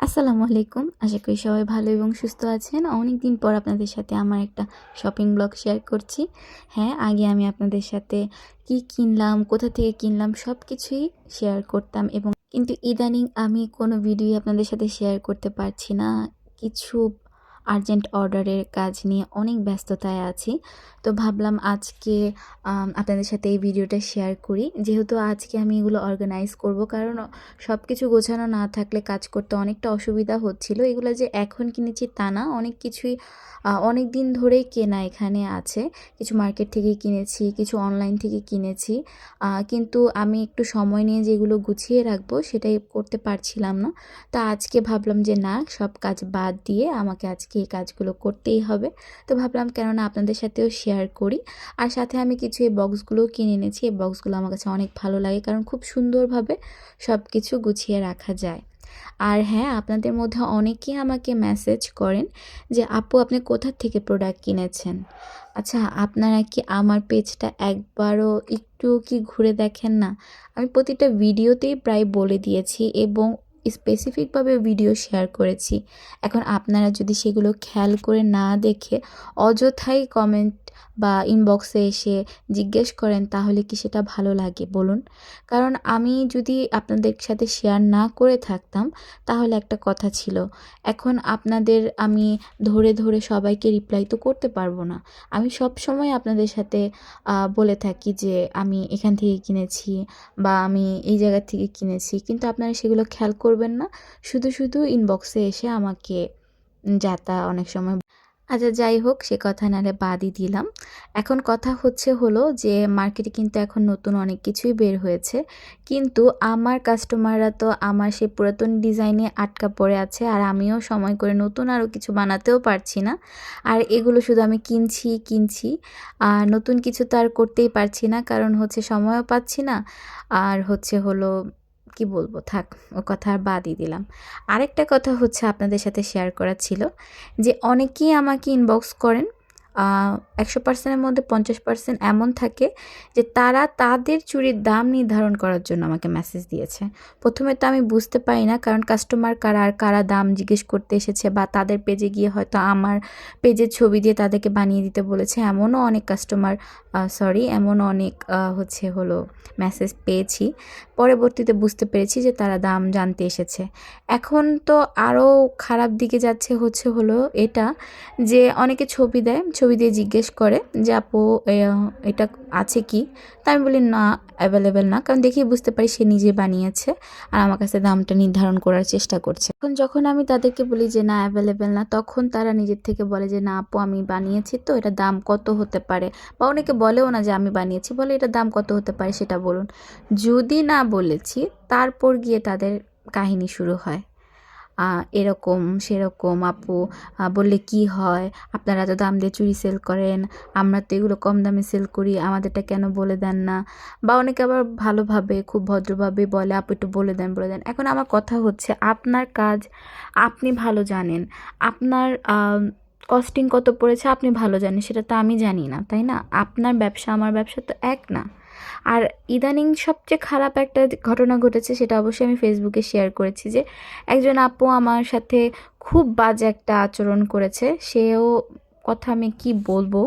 আসসালামু আলাইকুম। আশা করি সবাই ভালো এবং সুস্থ আছেন। অনেকদিন পর আপনাদের সাথে আমার একটা শপিং ব্লগ শেয়ার করছি। হ্যাঁ, আগে আমি আপনাদের সাথে কি কিনলাম, কোথা থেকে কিনলাম সব কিছুই শেয়ার করতাম এবং কিন্তু ইদানিং আমি কোনো ভিডিওই আপনাদের সাথে শেয়ার করতে পারছি না। কিছু আর্জেন্ট অর্ডারের কাজ নিয়ে অনেক ব্যস্ততায় আছি। তো ভাবলাম আজকে আপনাদের সাথে এই ভিডিওটা শেয়ার করি। যেহেতু আজকে আমি এগুলো অর্গানাইজ করব, কারণ সব কিছু গোছানো না থাকলে কাজ করতে অনেকটা অসুবিধা হচ্ছিল। এগুলো যে এখন কিনেছি তা না, অনেক কিছুই অনেক দিন ধরেই কেনা এখানে আছে। কিছু মার্কেট থেকে কিনেছি, কিছু অনলাইন থেকে কিনেছি। কিন্তু আমি একটু সময় নিয়ে যেগুলো গুছিয়ে রাখবো সেটাই করতে পারছিলাম না। তো আজকে ভাবলাম যে না, সব কাজ বাদ দিয়ে আমাকে আজকে এই কাজগুলো করতেই হবে। তো ভাবলাম কেননা আপনাদের সাথেও শেয়ার করি। আর সাথে আমি কিছু এই বক্সগুলোও কিনে এনেছি। এই বক্সগুলো আমার কাছে অনেক ভালো লাগে, কারণ খুব সুন্দরভাবে সব কিছু গুছিয়ে রাখা যায়। আর হ্যাঁ, আপনাদের মধ্যে অনেকেই আমাকে মেসেজ করেন যে আপু আপনি কোথা থেকে প্রোডাক্ট কিনেছেন। আচ্ছা, আপনারা কি আমার পেজটা একবারও একটু কি ঘুরে দেখেন না? আমি প্রতিটা ভিডিওতেই প্রায় বলে দিয়েছি এবং স্পেসিফিকভাবে ভিডিও শেয়ার করেছি। এখন আপনারা যদি সেগুলো খেয়াল করে না দেখে অযথাই কমেন্ট বা ইনবক্সে এসে জিজ্ঞেস করেন, তাহলে কি সেটা ভালো লাগে বলুন? কারণ আমি যদি আপনাদের সাথে শেয়ার না করে থাকতাম তাহলে একটা কথা ছিল। এখন আপনাদের আমি ধরে ধরে সবাইকে রিপ্লাই তো করতে পারবো না। আমি সবসময় আপনাদের সাথে বলে থাকি যে আমি এখান থেকে কিনেছি বা আমি এই জায়গা থেকে কিনেছি, কিন্তু আপনারা সেগুলো খেয়াল করবেন না। শুধু শুধু ইনবক্সে এসে আমাকে যা তা অনেক সময়। আচ্ছা, যাই হোক, সে কথা নাহলে বাদই দিলাম। এখন কথা হলো যে মার্কেটে কিন্তু এখন নতুন অনেক কিছুই বের হয়েছে। কিন্তু আমার কাস্টমাররা তো আমার সেই পুরাতন ডিজাইনে আটকা পড়ে আছে, আর আমিও সময় করে নতুন আরও কিছু বানাতেও পারছি না। আর এগুলো শুধু আমি কিনছি। আর নতুন কিছু তো আর করতেই পারছি না, কারণ হচ্ছে সময়ও পাচ্ছি না। আর হলো কি বলবো, থাক, ও কথা আর বাদই দিলাম। আরেকটা কথা আপনাদের সাথে শেয়ার করা ছিল যে অনেকেই আমাকে ইনবক্স করেন, 100%-এর মধ্যে 50% এমন থাকে যে তারা তাদের চুড়ির দাম নির্ধারণ করার জন্য আমাকে মেসেজ দিয়েছে। প্রথমে তো আমি বুঝতে পারি না, কারণ কাস্টমার কারা আর কারা দাম জিজ্ঞেস করতে এসেছে, বা তাদের পেজে গিয়ে হয়তো আমার পেজের ছবি দিয়ে তাদেরকে বানিয়ে দিতে বলেছে। এমনও অনেক কাস্টমার এমনও অনেক মেসেজ পেয়েছি। পরবর্তীতে বুঝতে পেরেছি যে তারা দাম জানতে এসেছে। এখন তো আরও খারাপ দিকে যাচ্ছে এটা যে অনেকে ছবি দেয়, ছবি দিয়ে জিজ্ঞেস করে যে আপু এটা আছে কি? তা আমি বলি না, অ্যাভেলেবেল না, কারণ দেখেই বুঝতে পারি সে নিজে বানিয়েছে আর আমার কাছে দামটা নির্ধারণ করার চেষ্টা করছে। এখন যখন আমি তাদেরকে বলি যে না, অ্যাভেলেবেল না, তখন তারা নিজের থেকে বলে যে না আপু আমি বানিয়েছি, তো এটা দাম কত হতে পারে? বা অনেকে বলেও না যে আমি বানিয়েছি, বলে এটা দাম কত হতে পারে সেটা বলুন। যদি না বলেছি, তারপর গিয়ে তাদের কাহিনী শুরু হয়। এরকম সেরকম আপু, বললে কি হয়? আপনারা তো দাম দিয়ে চুড়ি সেল করেন, আমরা তো এগুলো কম দামে সেল করি, আমাদেরটা কেন বলে দেন না? বা অনেকে আবার ভালোভাবে খুব ভদ্রভাবে বলে আপু একটু বলে দেন। এখন আমার কথা আপনার কাজ আপনি ভালো জানেন, আপনার কস্টিং কত পড়েছে আপনি ভালো জানেন, সেটা তো আমি জানি না, তাই না? আপনার ব্যবসা আমার ব্যবসা তো এক না। আর ইদানিং সবচেয়ে খারাপ একটা ঘটনা ঘটেছে, সেটা অবশ্যই আমি ফেসবুকে শেয়ার করেছি, যে একজন আপু আমার সাথে খুব বাজে একটা আচরণ করেছে। সেও কথা আমি কি বলবো,